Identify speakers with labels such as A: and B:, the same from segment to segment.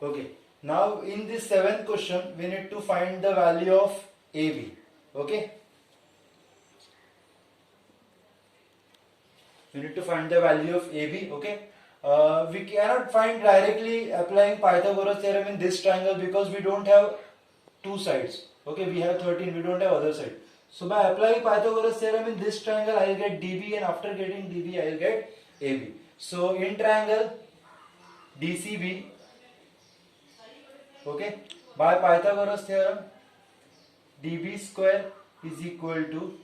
A: Okay. Now in this seventh question, we need to find the value of AB. Okay. We need to find the value of AB. Okay. We cannot find directly applying Pythagoras theorem in this triangle because we don't have two sides. Okay, we have 13, we don't have other side. So by applying Pythagoras theorem in this triangle, I will get DB, and after getting DB, I will get AB. So in triangle DCB, okay, by Pythagoras theorem, DB square is equal to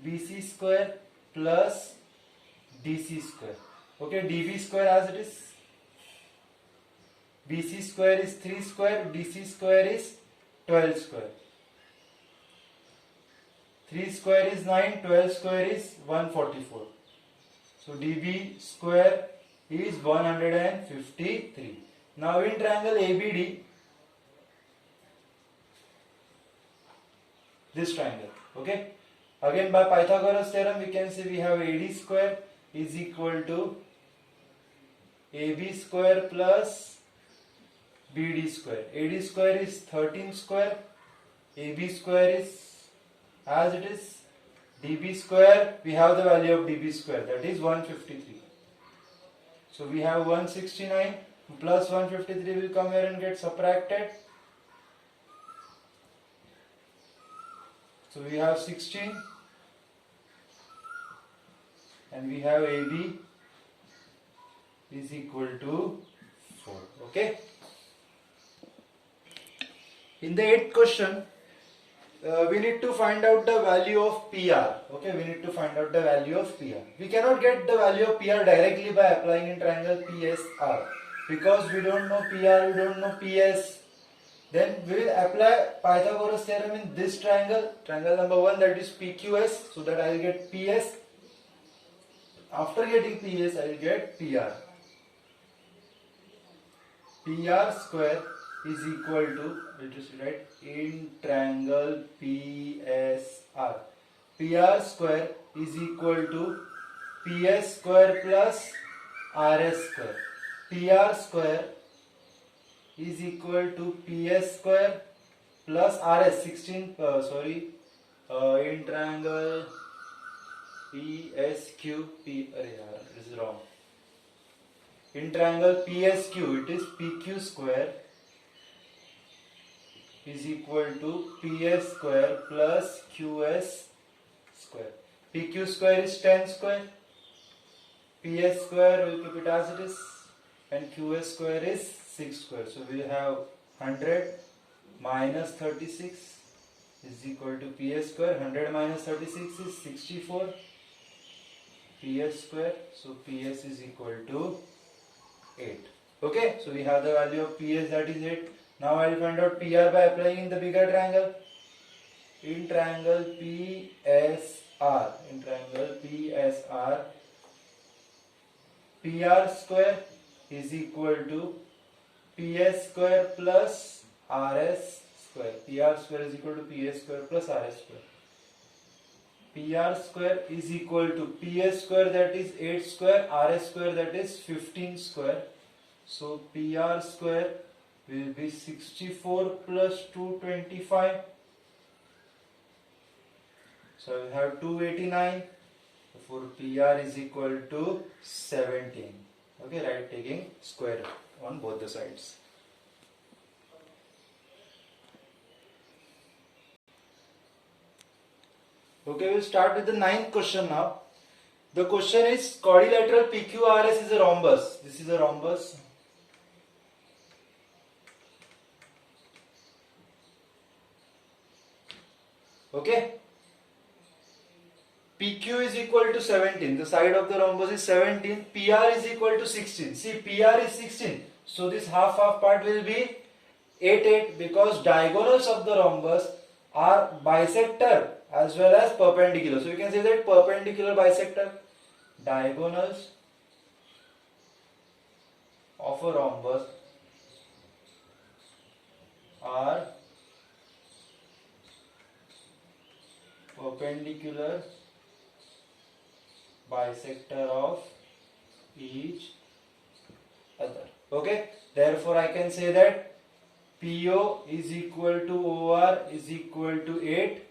A: BC square plus DC square. Okay, DB square as it is. BC square is 3 square, DC square is 12 square. 3 square is 9, 12 square is 144. So DB square is 153. Now in triangle ABD, this triangle, okay, again by Pythagoras theorem we can say we have AD square is equal to AB square plus BD square. AD square is 13 square, AB square is as it is, DB square, we have the value of DB square, that is 153. So we have 169 plus 153 will come here and get subtracted. So we have 16 and we have AB is equal to 4. Okay. In the 8th question, we need to find out the value of PR. Okay, we need to find out the value of PR. We cannot get the value of PR directly by applying in triangle PSR because we don't know PR, we don't know PS. Then we will apply Pythagoras theorem in this triangle, triangle number 1, that is PQS, so that I will get PS. After getting PS, I will get PR. PR square is equal to, let us write, in triangle PSR. PR square is equal to PS square plus RS square. PR square is equal to PS square plus RS 16 in triangle PSQ this is wrong. In triangle PSQ it is PQ square is equal to PS square plus QS square. PQ square is 10 square, PS square we will keep it as it is, and QS square is 6 square. So we have 100 minus 36 is equal to PS square. 100 minus 36 is 64. PS square. So PS is equal to 8. Okay. So we have the value of PS, that is 8. Now I will find out PR by applying in the bigger triangle. In triangle PSR. In triangle PSR. PR square is equal to PS square plus RS square. PR square is equal to PS square plus RS square. PR square is equal to PS square, that is 8 square, RS square, that is 15 square. So PR square will be 64 plus 225. So we have 289. Therefore PR is equal to 17. Okay, right, taking square root on both the sides. Okay, we'll start with the 9th question now. The question is quadrilateral PQRS is a rhombus. This is a rhombus. Okay. PQ is equal to 17. The side of the rhombus is 17. PR is equal to 16. See, PR is 16. So this half part will be 8 because diagonals of the rhombus are bisector as well as perpendicular. So you can say that perpendicular bisector. Diagonals of a rhombus are perpendicular bisector of each other. Okay, therefore I can say that PO is equal to OR is equal to 8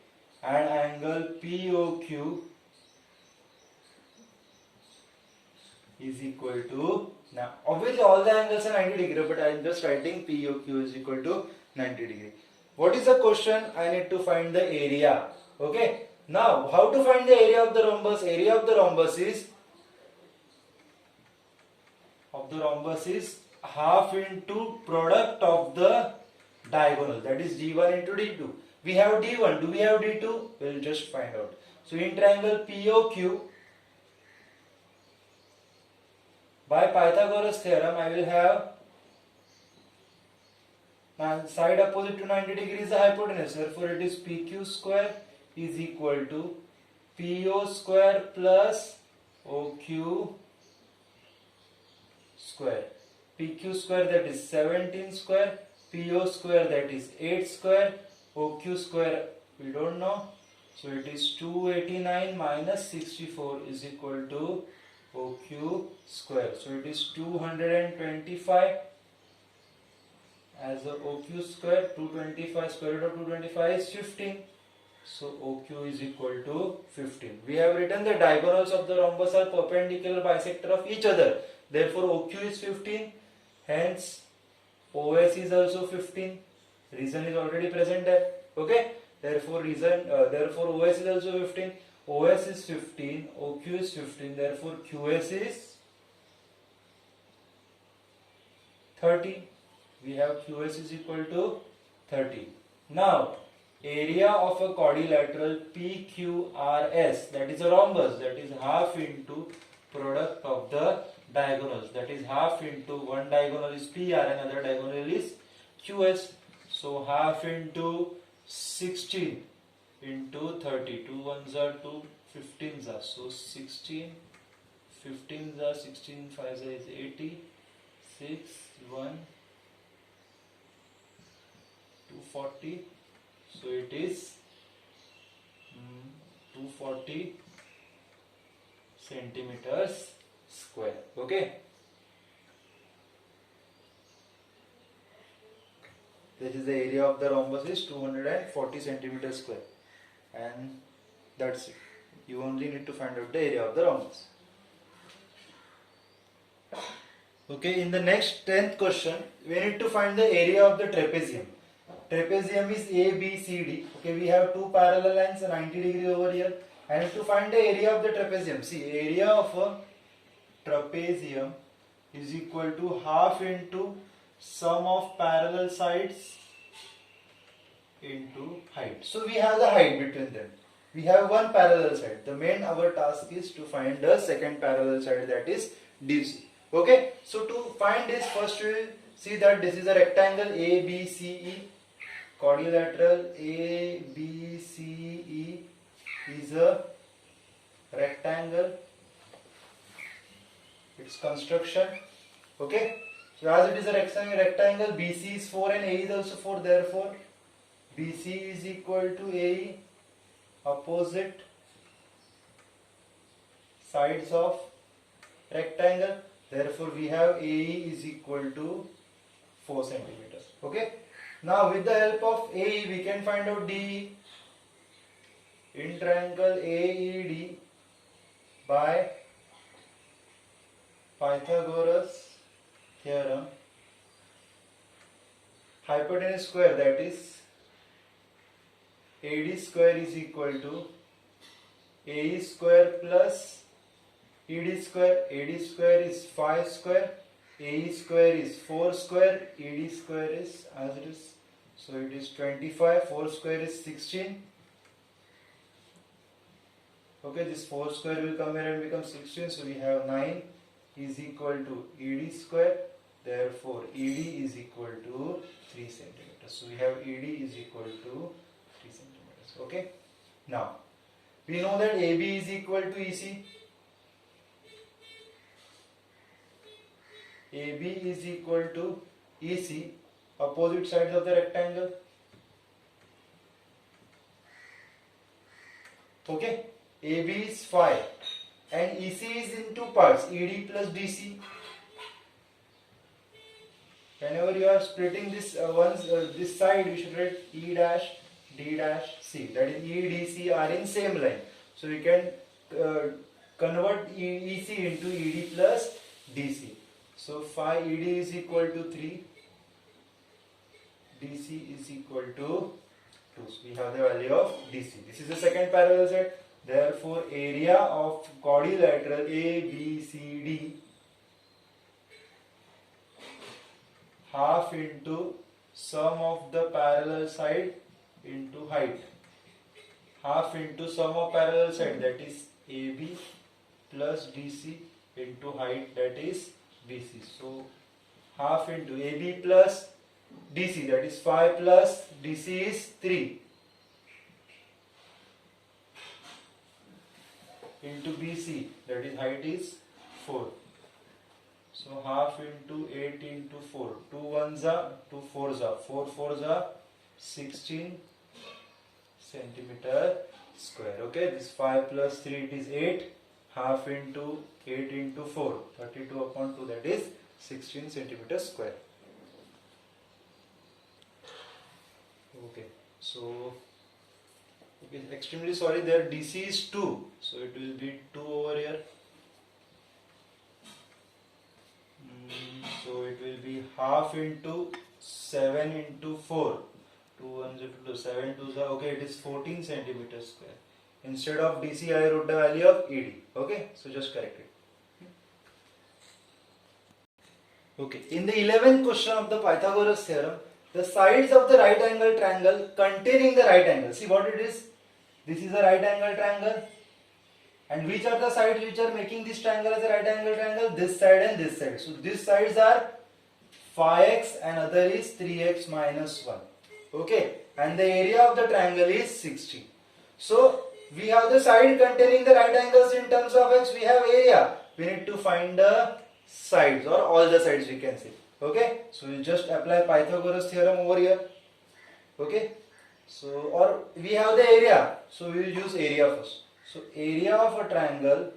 A: and angle POQ is equal to, now obviously all the angles are 90 degree, but I am just writing POQ is equal to 90 degree. What is the question? I need to find the area. Okay, now how to find the area of the rhombus? Area of the rhombus is half into product of the diagonal, that is D1 into D2. We have D1, do we have D2? We'll just find out. So in triangle POQ, by Pythagoras theorem, I will have side opposite to 90 degree is the hypotenuse. Therefore, it is PQ square is equal to PO square plus OQ square. PQ square, that is 17 square. PO square, that is 8 square. OQ square we don't know. So it is 289 minus 64 is equal to OQ square. So it is 225 as a OQ square. 225 square root of 225 is 15. So OQ is equal to 15. We have written the diagonals of the rhombus are perpendicular bisector of each other. Therefore OQ is 15. Hence OS is also 15. Reason is already present there. Okay. Therefore OS is also 15. OS is 15. OQ is 15. Therefore QS is 30. We have QS is equal to 30. Now area of a quadrilateral PQRS, that is a rhombus, that is half into product of the diagonals, that is half into one diagonal is PR and other diagonal is QS. So half into 16 into 30. 2 ones are 2, 15s are. So 16, 15s are 16, 5s is 80, 6, 1, 240. So it is 240 centimeters square. Okay. This is the area of the rhombus is 240 centimeters square, and that's it. You only need to find out the area of the rhombus. Okay, in the next 10th question, we need to find the area of the trapezium. Trapezium is ABCD. Okay, we have two parallel lines, 90 degree over here. I need to find the area of the trapezium. See, area of a trapezium is equal to half into sum of parallel sides into height. So we have the height between them. We have one parallel side. The main our task is to find the second parallel side, that is DC. Okay, so to find this, first we will see that this is a rectangle ABCE. Quadrilateral ABCE is a rectangle. Its construction. Okay, so as it is a rectangle, BC is 4 and AE is also 4. Therefore BC is equal to AE, opposite sides of rectangle. Therefore we have AE is equal to 4 centimeters. Okay, now with the help of AE we can find out DE. In triangle AED by Pythagoras theorem, hypotenuse square, that is AD square is equal to AE square plus ED square. AD square is 5 square, AE square is 4 square, ED square is as it is. So it is 25, 4 square is 16. Okay, this 4 square will come here and become 16. So we have 9 is equal to ED square. Therefore ED is equal to 3 centimeters. So we have ED is equal to 3 centimeters. Okay. Now we know that AB is equal to EC. AB is equal to EC, opposite sides of the rectangle. Okay, AB is 5 and EC is in two parts, ED plus DC. Whenever you are splitting this this side, you should write E dash D dash C. That is E D C are in same line. So we can convert EC into ED plus DC. So phi ED is equal to 3, DC is equal to 2. So we have the value of DC. This is the second parallel set. Therefore, area of quadrilateral ABCD half into sum of the parallel side into height. Half into sum of parallel side, that is AB plus DC into height, that is BC. So half into AB plus DC, that is 5 plus DC is 3 into BC, that is height is 4. So half into 8 into 4. 2 1s are 2 4s are 4 4s are 16 centimeter square. Okay, this 5 plus 3, it is 8. Half into 8 into 4, 32 upon 2, that is 16 centimeter square. Okay, so extremely sorry, there DC is 2, so it will be 2 over here. So it will be half into 7 into 4. 2 1s are 2, 7 2s are, okay, it is 14 centimeter square. Instead of DC, I wrote the value of ED. Okay, so just correct it. Okay, in the 11th question of the Pythagoras theorem, the sides of the right angle triangle containing the right angle. See what it is? This is a right angle triangle. And which are the sides which are making this triangle as a right angle triangle? This side and this side. So these sides are 5x and other is 3x minus 1. Okay, and the area of the triangle is 60. So we have the side containing the right angles in terms of x, we have area. We need to find the sides or all the sides, we can say. Okay, so we just apply Pythagoras theorem over here. Okay, so or we have the area, so we will use area first. So area of a triangle,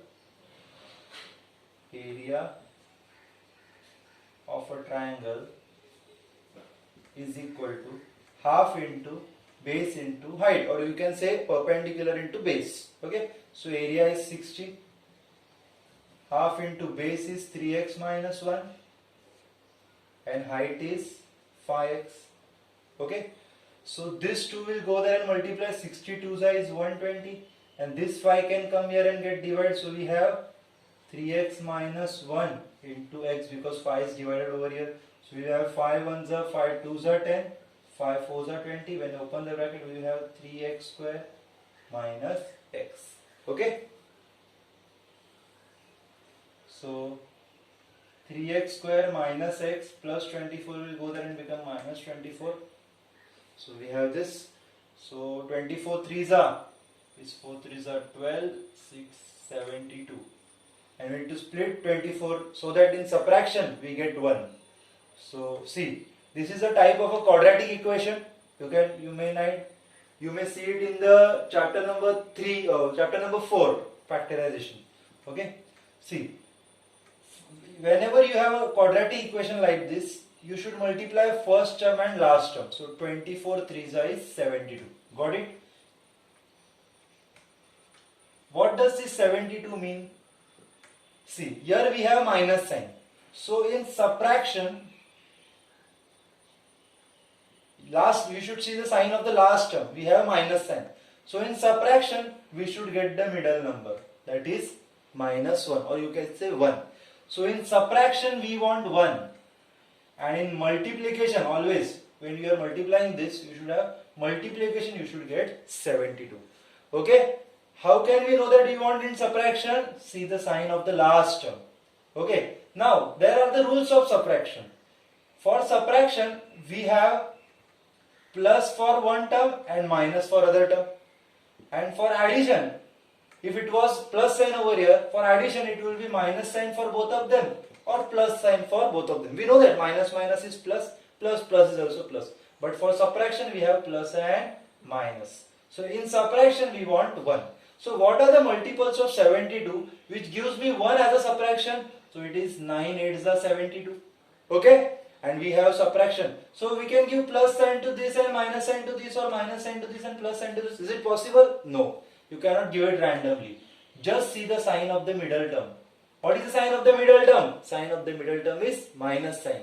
A: is equal to half into base into height, or you can say perpendicular into base. Okay, so area is 60, half into base is 3x minus 1 and height is 5x. Okay, so this 2 will go there and multiply. 62 is 120 and this 5 can come here and get divided, so we have 3x minus 1 into x because 5 is divided over here. So we have 5 1s are 5 2s are 10, 5 4s are 20. When you open the bracket, we will have 3x square minus x. Okay, so 3x square minus x plus 24 will go there and become minus 24. So we have this. So 24 3s are, is 4 3s are 12, 6 72. And we need to split 24 so that in subtraction we get 1. So see, this is a type of a quadratic equation. You may see it in the chapter number 3 or chapter number 4, factorization. Okay, see, whenever you have a quadratic equation like this, you should multiply first term and last term. So 24 3s is 72. Got it? What does this 72 mean? See, here we have minus sign. So in subtraction, you should see the sign of the last term. We have minus sign. So in subtraction, we should get the middle number. That is minus 1, or you can say 1. So in subtraction, we want 1. And in multiplication, always, when you are multiplying this, you should have multiplication, you should get 72. Okay? How can we know that you want in subtraction? See the sign of the last term. Okay? Now, there are the rules of subtraction. For subtraction, we have plus for one term and minus for other term. And for addition, if it was plus sign over here, for addition it will be minus sign for both of them or plus sign for both of them. We know that minus minus is plus, plus plus is also plus. But for subtraction we have plus and minus. So in subtraction we want 1. So what are the multiples of 72 which gives me 1 as a subtraction? So it is 9 8s are 72. Okay? and we have subtraction. So we can give plus sign to this and minus sign to this, or minus sign to this and plus sign to this. Is it possible? No. You cannot give it randomly. Just see the sign of the middle term. What is the sign of the middle term? Sign of the middle term is minus sign.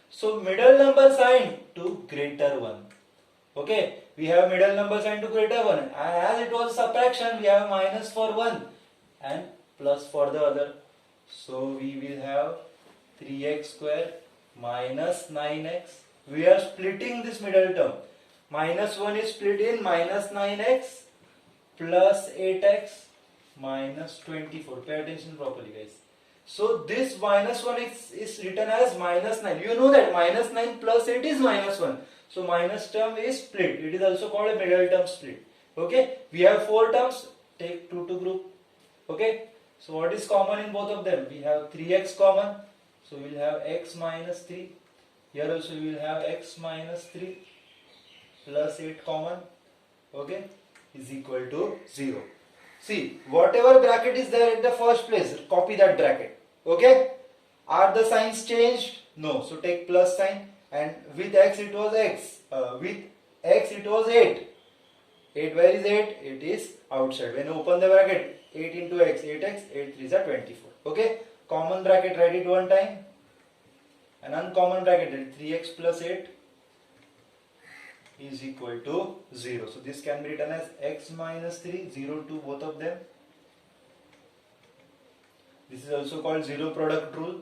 A: So middle number sign to greater 1. Okay, we have middle number sign to greater 1. And as it was subtraction, we have minus for 1 and plus for the other. So we will have 3x square minus 9x. We are splitting this middle term. Minus 1 is split in minus 9x plus 8x minus 24. Pay attention properly, guys. So this minus 1 is written as minus 9. You know that minus 9 plus 8 is minus 1. So minus term is split. It is also called a middle term split. Okay. We have 4 terms. Take 2 to group. Okay. So what is common in both of them? We have 3x common. So we will have x minus 3. Here also we will have x minus 3 plus 8 common. Okay. Is equal to 0. See, whatever bracket is there at the first place, copy that bracket. Okay. Are the signs changed? No. So take plus sign. And with x it was x. With x it was 8. 8, where is 8? It is outside. When you open the bracket, 8 into x, 8x, 8 3s are 24. Okay. Common bracket, write it one time. An uncommon bracket, 3x plus 8 is equal to 0. So this can be written as x minus 3, 0 to both of them. This is also called zero product rule.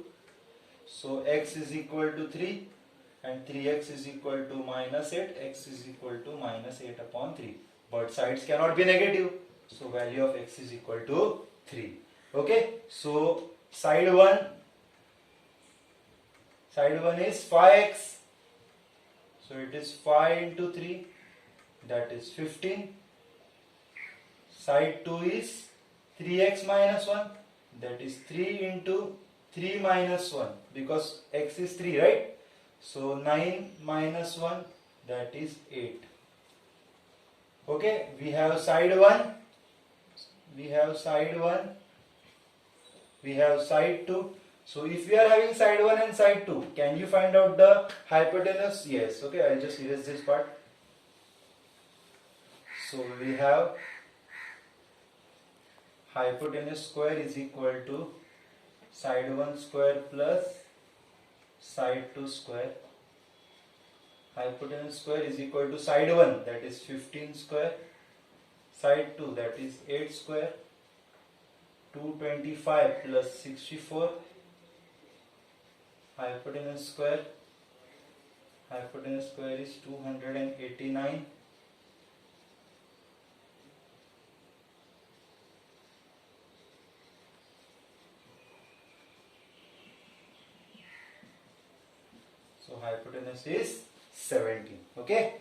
A: So x is equal to 3 and 3x is equal to minus 8, x is equal to minus 8 upon 3. But sides cannot be negative. So value of x is equal to 3. Okay. So side 1 is 5x. So it is 5 into 3, that is 15. Side 2 is 3x minus 1, that is 3 into 3 minus 1, because x is 3, right? So 9 minus 1, that is 8. Okay, we have side 1, we have side 1, we have side 2. So if we are having side 1 and side 2, can you find out the hypotenuse? Yes. Okay, I'll just erase this part. So we have hypotenuse square is equal to side 1 square plus side 2 square. Hypotenuse square is equal to side 1, that is 15 square, side 2, that is 8 square, 225 plus 64. Hypotenuse square is 289. So hypotenuse is 17. Okay.